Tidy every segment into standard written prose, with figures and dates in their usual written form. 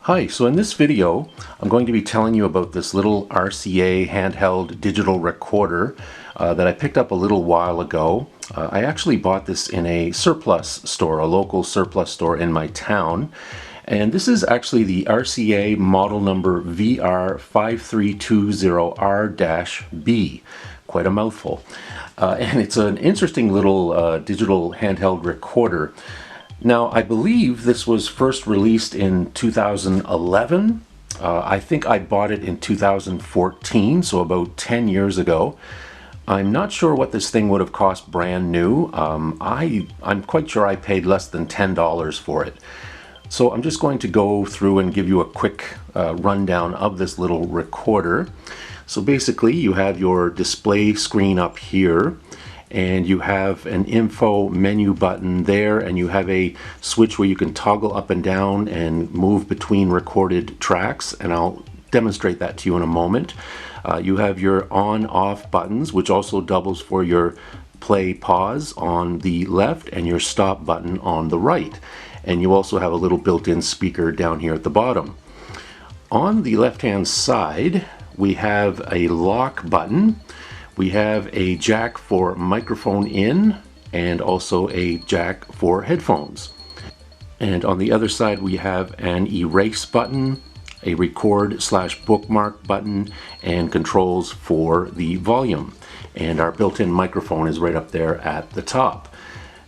Hi, so in this video I'm going to be telling you about this little RCA handheld digital recorder that I picked up a little while ago. I actually bought this in a surplus store, a local surplus store in my town. And this is actually the RCA model number VR5320R-B. Quite a mouthful. And it's an interesting little digital handheld recorder. Now, I believe this was first released in 2011. I think I bought it in 2014, so about 10 years ago. I'm not sure what this thing would have cost brand new. I'm quite sure I paid less than $10 for it. So I'm just going to go through and give you a quick rundown of this little recorder. So basically, you have your display screen up here, and you have an info menu button there, and you have a switch where you can toggle up and down and move between recorded tracks, and I'll demonstrate that to you in a moment. You have your on-off buttons, which also doubles for your play pause on the left and your stop button on the right. And you also have a little built-in speaker down here at the bottom. On the left-hand side, we have a lock button. We have a jack for microphone in and also a jack for headphones. And on the other side we have an erase button, a record/bookmark button, and controls for the volume. And our built-in microphone is right up there at the top.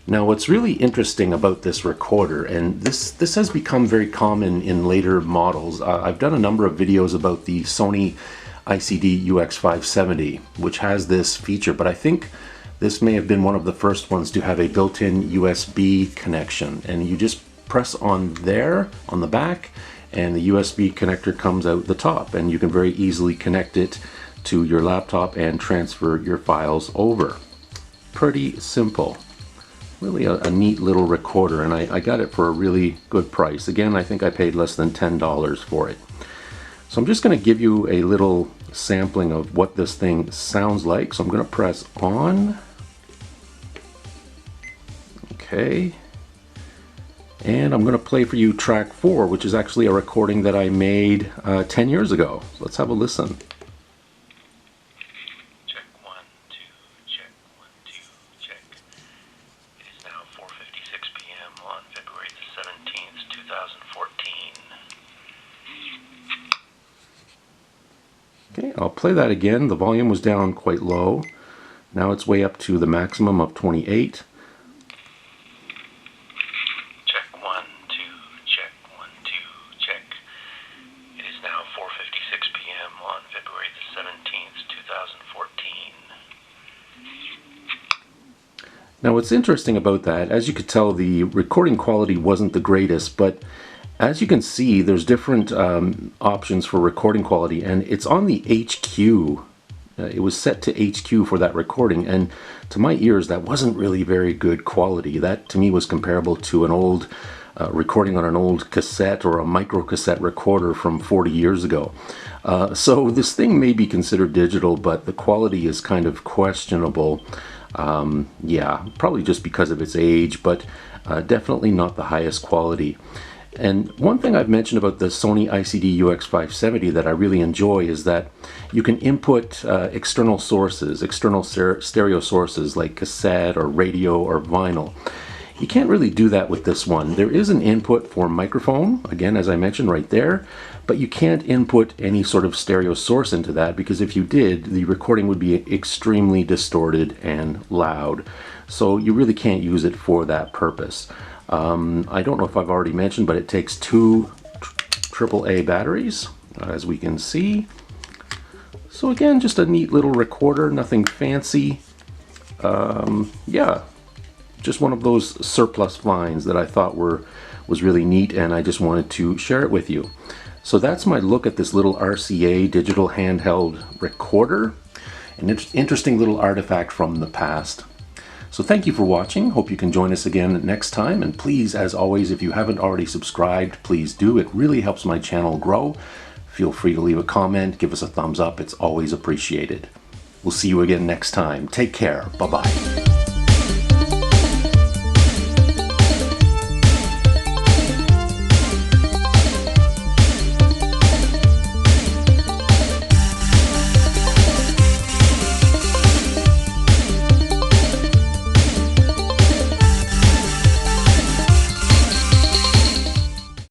Now, what's really interesting about this recorder, and this has become very common in later models. I've done a number of videos about the Sony ICD UX570, which has this feature, but I think this may have been one of the first ones to have a built-in USB connection, and you just press on there on the back and the USB connector comes out the top, and you can very easily connect it to your laptop and transfer your files over. Pretty simple. Really a neat little recorder, and I got it for a really good price. Again, I think I paid less than $10 for it. So I'm just going to give you a little sampling of what this thing sounds like. So I'm going to press on. Okay. And I'm going to play for you track 4, which is actually a recording that I made 10 years ago. So let's have a listen. Check 1, 2, check 1, 2, check. It is now 4:56 p.m. on February the 17th, 2014. Okay, I'll play that again. The volume was down quite low. Now it's way up to the maximum of 28. Check 1, 2, check 1, 2, check. It is now 4:56 p.m. on February the 17th, 2014. Now what's interesting about that, as you could tell, the recording quality wasn't the greatest, but as you can see, there's different options for recording quality, and it's on the HQ. It was set to HQ for that recording, and to my ears, that wasn't really very good quality. That, to me, was comparable to an old recording on an old cassette or a micro cassette recorder from 40 years ago. So this thing may be considered digital, but the quality is kind of questionable. Yeah, probably just because of its age, but definitely not the highest quality. And one thing I've mentioned about the Sony ICD UX570 that I really enjoy is that you can input external sources, external stereo sources like cassette or radio or vinyl. You can't really do that with this one. There is an input for microphone, again, as I mentioned right there, but you can't input any sort of stereo source into that, because if you did, the recording would be extremely distorted and loud. So you really can't use it for that purpose. I don't know if I've already mentioned, but it takes 2 AAA batteries, as we can see. So again, just a neat little recorder, nothing fancy. Yeah, just one of those surplus finds that I thought was really neat, and I just wanted to share it with you. So that's my look at this little RCA digital handheld recorder, an interesting little artifact from the past. So thank you for watching. Hope you can join us again next time. And please, as always, if you haven't already subscribed, please do. It really helps my channel grow. Feel free to leave a comment, give us a thumbs up. It's always appreciated. We'll see you again next time. Take care. Bye-bye.